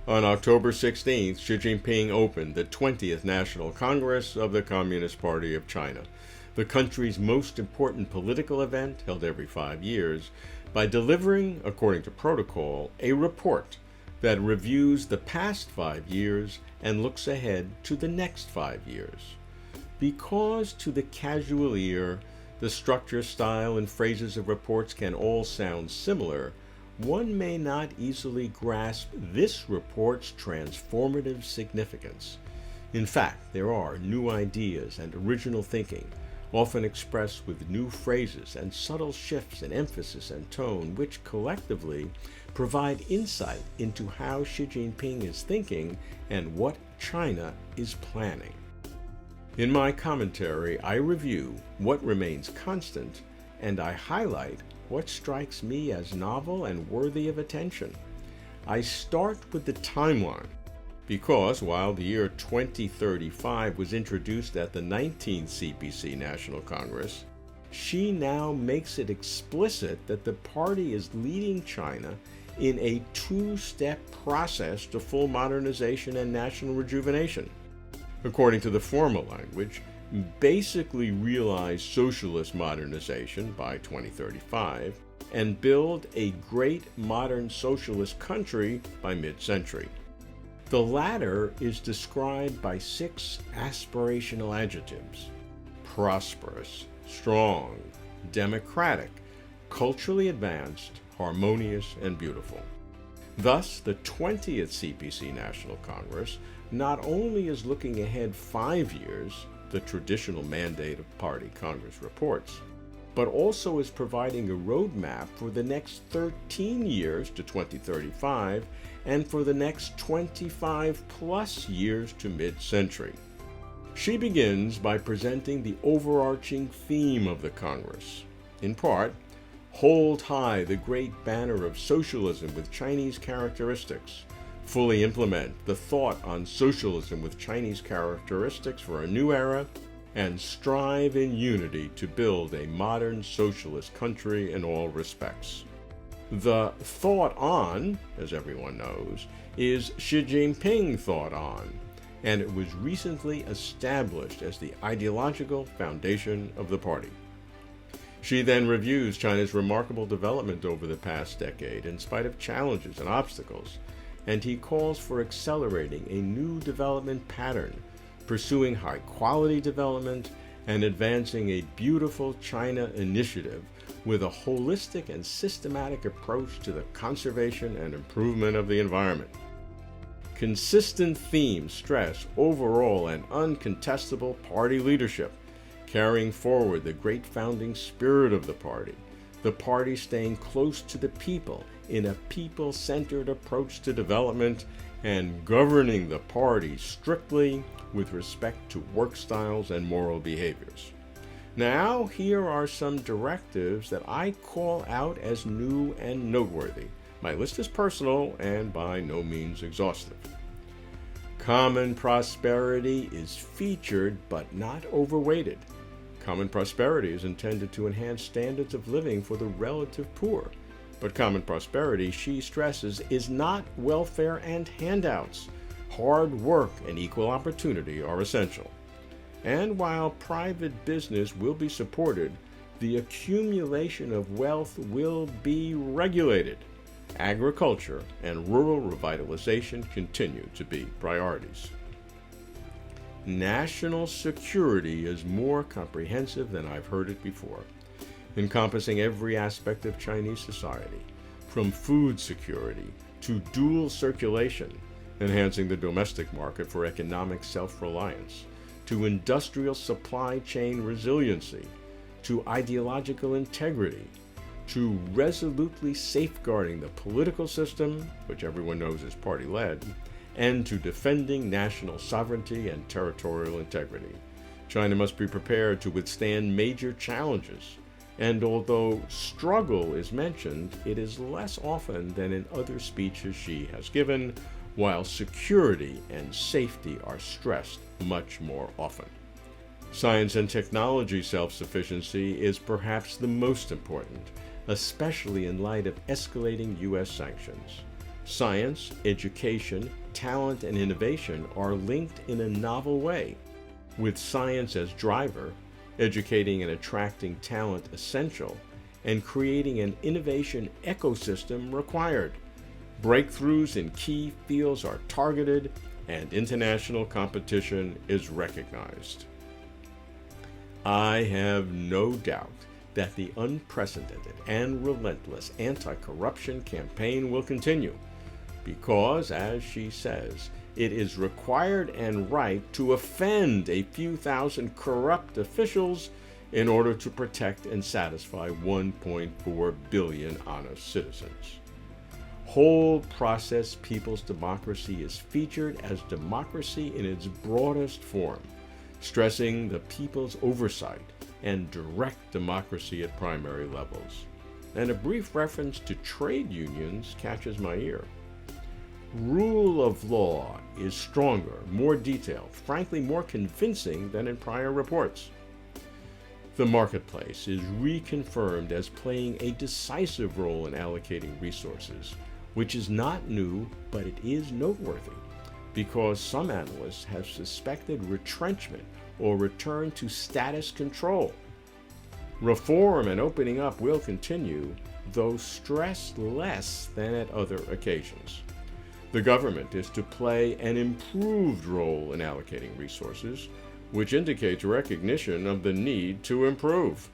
On October 16th, Xi Jinping opened the 20th National Congress of the Communist Party of China, the country's most important political event held every 5 years, by delivering, according to protocol, a report that reviews the past 5 years and looks ahead to the next 5 years. Because to the casual ear, the structure, style, and phrases of reports can all sound similar, one may not easily grasp this report's transformative significance. In fact, there are new ideas and original thinking, often expressed with new phrases and subtle shifts in emphasis and tone, which collectively provide insight into how Xi Jinping is thinking and what China is planning. In my commentary, I review what remains constant, and I highlight what strikes me as novel and worthy of attention. I start with the timeline, because while the year 2035 was introduced at the 19th CPC National Congress, Xi now makes it explicit that the party is leading China in a two-step process to full modernization and national rejuvenation. According to the formal language, basically realize socialist modernization by 2035 and build a great modern socialist country by mid-century. The latter is described by 6 aspirational adjectives: prosperous, strong, democratic, culturally advanced, harmonious, and beautiful. Thus, the 20th CPC National Congress not only is looking ahead 5 years, the traditional mandate of party Congress reports, but also is providing a roadmap for the next 13 years to 2035 and for the next 25 plus years to mid-century. She begins by presenting the overarching theme of the Congress. In part, hold high the great banner of socialism with Chinese characteristics, fully implement the thought on socialism with Chinese characteristics for a new era, and strive in unity to build a modern socialist country in all respects. The thought on, as everyone knows, is Xi Jinping thought on, and it was recently established as the ideological foundation of the party. She then reviews China's remarkable development over the past decade in spite of challenges and obstacles, and he calls for accelerating a new development pattern, pursuing high-quality development and advancing a beautiful China initiative with a holistic and systematic approach to the conservation and improvement of the environment. Consistent themes stress overall and uncontestable party leadership, carrying forward the great founding spirit of the party staying close to the people in a people-centered approach to development, and governing the party strictly with respect to work styles and moral behaviors. Now, here are some directives that I call out as new and noteworthy. My list is personal and by no means exhaustive. Common prosperity is featured but not overweighted. Common prosperity is intended to enhance standards of living for the relative poor. But common prosperity, she stresses, is not welfare and handouts. Hard work and equal opportunity are essential. And while private business will be supported, the accumulation of wealth will be regulated. Agriculture and rural revitalization continue to be priorities. National security is more comprehensive than I've heard it before, encompassing every aspect of Chinese society, from food security to dual circulation, enhancing the domestic market for economic self-reliance, to industrial supply chain resiliency, to ideological integrity, to resolutely safeguarding the political system, which everyone knows is party-led, and to defending national sovereignty and territorial integrity. China must be prepared to withstand major challenges, and although struggle is mentioned, it is less often than in other speeches she has given, while security and safety are stressed much more often. Science and technology self-sufficiency is perhaps the most important, especially in light of escalating U.S. sanctions. Science, education, talent, and innovation are linked in a novel way, with science as driver, educating and attracting talent essential, and creating an innovation ecosystem required. Breakthroughs in key fields are targeted, and international competition is recognized. I have no doubt that the unprecedented and relentless anti-corruption campaign will continue, because, as she says, it is required and right to offend a few thousand corrupt officials in order to protect and satisfy 1.4 billion honest citizens. Whole process people's democracy is featured as democracy in its broadest form, stressing the people's oversight and direct democracy at primary levels. And a brief reference to trade unions catches my ear. Rule of law is stronger, more detailed, frankly more convincing than in prior reports. The marketplace is reconfirmed as playing a decisive role in allocating resources, which is not new, but it is noteworthy, because some analysts have suspected retrenchment or return to status control. Reform and opening up will continue, though stressed less than at other occasions. The government is to play an improved role in allocating resources, which indicates recognition of the need to improve.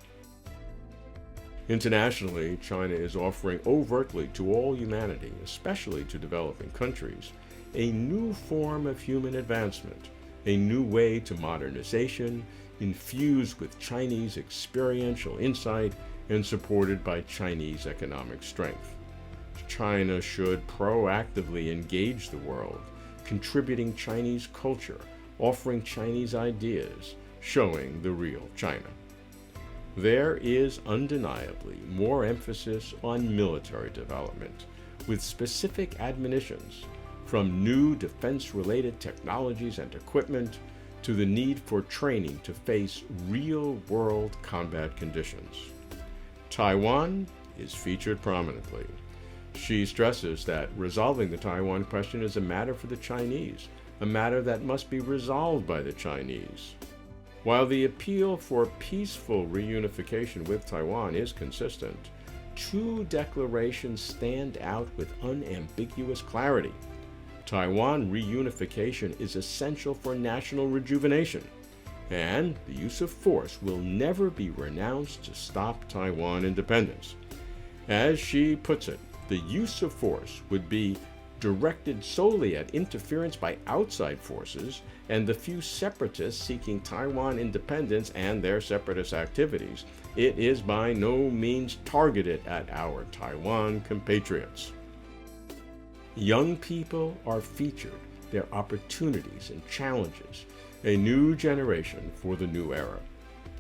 Internationally, China is offering overtly to all humanity, especially to developing countries, a new form of human advancement, a new way to modernization, infused with Chinese experiential insight and supported by Chinese economic strength. China should proactively engage the world, contributing Chinese culture, offering Chinese ideas, showing the real China. There is undeniably more emphasis on military development, with specific admonitions, from new defense-related technologies and equipment to the need for training to face real-world combat conditions. Taiwan is featured prominently. She stresses that resolving the Taiwan question is a matter for the Chinese, a matter that must be resolved by the Chinese. While the appeal for peaceful reunification with Taiwan is consistent, two declarations stand out with unambiguous clarity. Taiwan reunification is essential for national rejuvenation, and the use of force will never be renounced to stop Taiwan independence. As she puts it, the use of force would be directed solely at interference by outside forces and the few separatists seeking Taiwan independence and their separatist activities. It is by no means targeted at our Taiwan compatriots. Young people are featured, their opportunities and challenges, a new generation for the new era.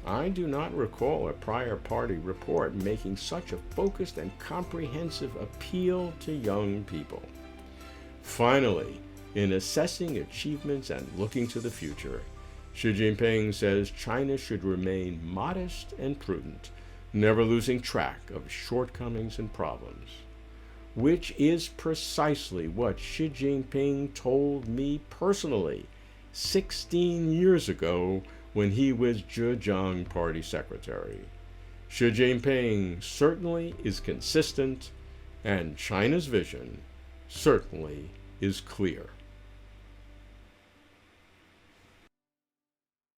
I do not recall a prior party report making such a focused and comprehensive appeal to young people. Finally, in assessing achievements and looking to the future, Xi Jinping says China should remain modest and prudent, never losing track of shortcomings and problems, which is precisely what Xi Jinping told me personally 16 years ago when he was Zhejiang Party Secretary. Xi Jinping certainly is consistent, and China's vision certainly is clear.